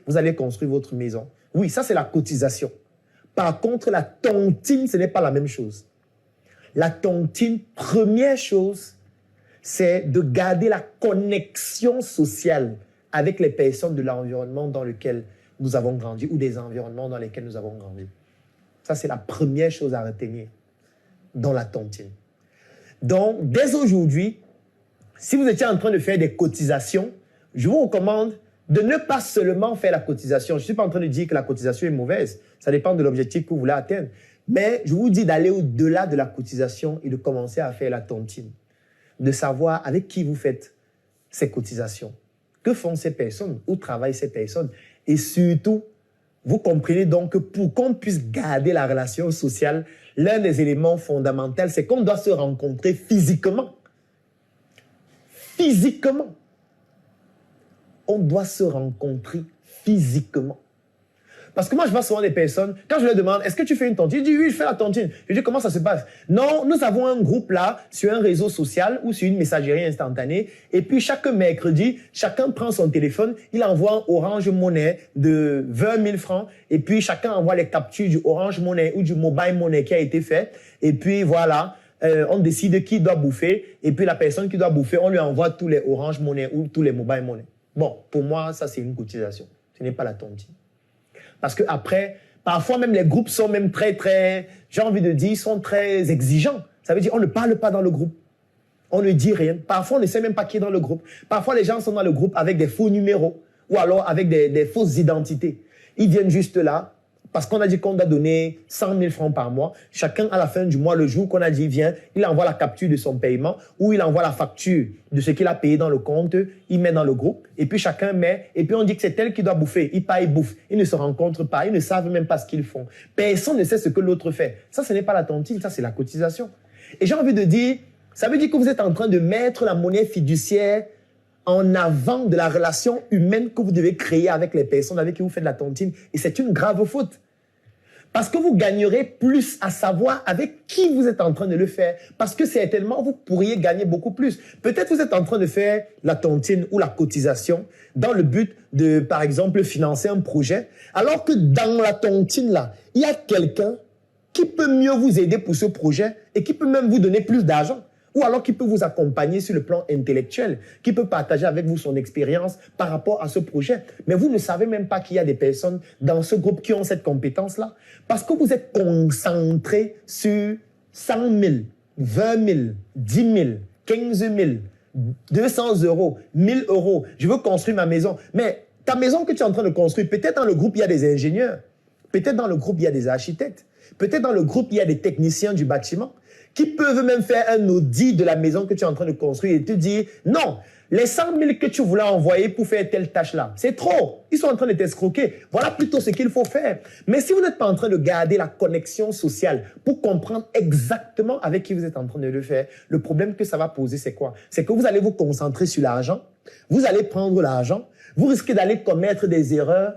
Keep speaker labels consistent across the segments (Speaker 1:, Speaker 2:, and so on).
Speaker 1: vous allez construire votre maison. Oui, ça c'est la cotisation. Par contre, la tontine, ce n'est pas la même chose. La tontine, première chose, c'est de garder la connexion sociale avec les personnes de l'environnement dans lequel nous avons grandi ou des environnements dans lesquels nous avons grandi. Ça, c'est la première chose à retenir dans la tontine. Donc, dès aujourd'hui, si vous étiez en train de faire des cotisations, je vous recommande de ne pas seulement faire la cotisation. Je ne suis pas en train de dire que la cotisation est mauvaise. Ça dépend de l'objectif que vous voulez atteindre. Mais je vous dis d'aller au-delà de la cotisation et de commencer à faire la tontine. De savoir avec qui vous faites ces cotisations. Que font ces personnes? Où travaillent ces personnes? Et surtout, vous comprenez donc que pour qu'on puisse garder la relation sociale, l'un des éléments fondamentaux, c'est qu'on doit se rencontrer physiquement. Physiquement. On doit se rencontrer physiquement. Parce que moi, je vois souvent des personnes, quand je leur demande, est-ce que tu fais une tontine? Ils disent, oui, je fais la tontine. Je dis, comment ça se passe? Non, nous avons un groupe là, sur un réseau social ou sur une messagerie instantanée. Et puis, chaque mercredi, chacun prend son téléphone, il envoie un Orange Money de 20 000 francs. Et puis, chacun envoie les captures du Orange Money ou du Mobile Money qui a été fait. Et puis, voilà, on décide qui doit bouffer. Et puis, la personne qui doit bouffer, on lui envoie tous les Orange Money ou tous les Mobile Money. Bon, pour moi, ça, c'est une cotisation. Ce n'est pas la tontine. Parce qu'après, parfois même les groupes sont même très, j'ai envie de dire, sont très exigeants. Ça veut dire on ne parle pas dans le groupe. On ne dit rien. Parfois, on ne sait même pas qui est dans le groupe. Parfois, les gens sont dans le groupe avec des faux numéros ou alors avec des fausses identités. Ils viennent juste là parce qu'on a dit qu'on doit donner 100 000 francs par mois. Chacun, à la fin du mois, le jour qu'on a dit vient, il envoie la capture de son paiement ou il envoie la facture de ce qu'il a payé dans le compte. Il met dans le groupe et puis chacun met et puis on dit que c'est tel qui doit bouffer. Il paye, il bouffe. Ils ne se rencontrent pas. Ils ne savent même pas ce qu'ils font. Personne ne sait ce que l'autre fait. Ça, ce n'est pas la tontine. Ça, c'est la cotisation. Et j'ai envie de dire, ça veut dire que vous êtes en train de mettre la monnaie fiduciaire en avant de la relation humaine que vous devez créer avec les personnes avec qui vous faites la tontine. Et c'est une grave faute. Parce que vous gagnerez plus à savoir avec qui vous êtes en train de le faire. Parce que certainement, vous pourriez gagner beaucoup plus. Peut-être vous êtes en train de faire la tontine ou la cotisation dans le but de, par exemple, financer un projet. Alors que dans la tontine, là, il y a quelqu'un qui peut mieux vous aider pour ce projet et qui peut même vous donner plus d'argent. Ou alors qui peut vous accompagner sur le plan intellectuel, qui peut partager avec vous son expérience par rapport à ce projet. Mais vous ne savez même pas qu'il y a des personnes dans ce groupe qui ont cette compétence-là. Parce que vous êtes concentré sur 100 000, 20 000, 10 000, 15 000, 200 euros, 1000 euros. Je veux construire ma maison. Mais ta maison que tu es en train de construire, peut-être dans le groupe, il y a des ingénieurs. Peut-être dans le groupe, il y a des architectes. Peut-être dans le groupe, il y a des techniciens du bâtiment qui peuvent même faire un audit de la maison que tu es en train de construire et te dire, non, les 100 000 que tu voulais envoyer pour faire telle tâche-là, c'est trop. Ils sont en train de t'escroquer. Voilà plutôt ce qu'il faut faire. Mais si vous n'êtes pas en train de garder la connexion sociale pour comprendre exactement avec qui vous êtes en train de le faire, le problème que ça va poser, c'est quoi? C'est que vous allez vous concentrer sur l'argent, vous allez prendre l'argent, vous risquez d'aller commettre des erreurs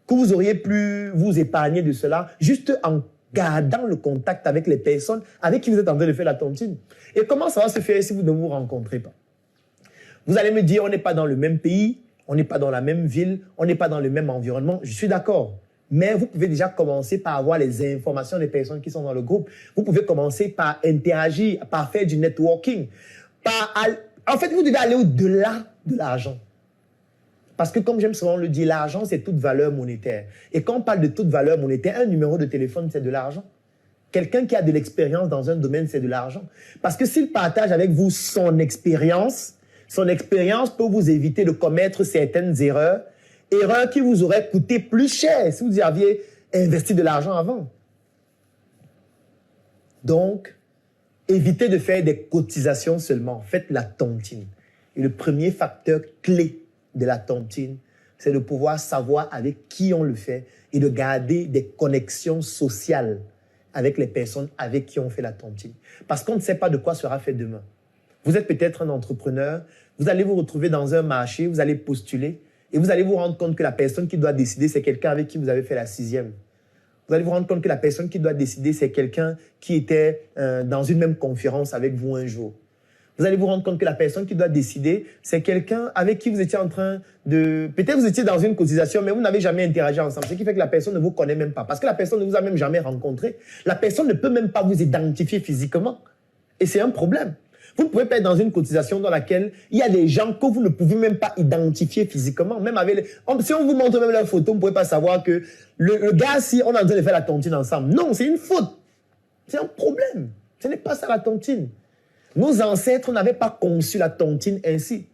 Speaker 1: que vous auriez pu vous épargner de cela, juste en gardant le contact avec les personnes avec qui vous êtes en train de faire la tontine. Et comment ça va se faire si vous ne vous rencontrez pas? Vous allez me dire, on n'est pas dans le même pays, on n'est pas dans la même ville, on n'est pas dans le même environnement. Je suis d'accord. Mais vous pouvez déjà commencer par avoir les informations des personnes qui sont dans le groupe. Vous pouvez commencer par interagir, par faire du networking. En fait, vous devez aller au-delà de l'argent. Parce que comme j'aime souvent le dire, l'argent, c'est toute valeur monétaire. Et quand on parle de toute valeur monétaire, un numéro de téléphone, c'est de l'argent. Quelqu'un qui a de l'expérience dans un domaine, c'est de l'argent. Parce que s'il partage avec vous son expérience peut vous éviter de commettre certaines erreurs qui vous auraient coûté plus cher si vous aviez investi de l'argent avant. Donc, évitez de faire des cotisations seulement. Faites la tontine. Et le premier facteur clé de la tontine, c'est de pouvoir savoir avec qui on le fait et de garder des connexions sociales avec les personnes avec qui on fait la tontine. Parce qu'on ne sait pas de quoi sera fait demain. Vous êtes peut-être un entrepreneur, vous allez vous retrouver dans un marché, vous allez postuler et vous allez vous rendre compte que la personne qui doit décider, c'est quelqu'un avec qui vous avez fait la 6e. Vous allez vous rendre compte que la personne qui doit décider, c'est quelqu'un qui était dans une même conférence avec vous un jour. vous allez vous rendre compte que la personne qui doit décider, c'est quelqu'un avec qui vous étiez en train de... Peut-être vous étiez dans une cotisation, mais vous n'avez jamais interagi ensemble. Ce qui fait que la personne ne vous connaît même pas. Parce que la personne ne vous a même jamais rencontré. La personne ne peut même pas vous identifier physiquement. Et c'est un problème. Vous ne pouvez pas être dans une cotisation dans laquelle il y a des gens que vous ne pouvez même pas identifier physiquement. Même avec si on vous montre même leur photo, vous ne pouvez pas savoir que le gars, si on est en train de faire la tontine ensemble. Non, c'est une faute. C'est un problème. Ce n'est pas ça la tontine. Nos ancêtres n'avaient pas conçu la tontine ainsi.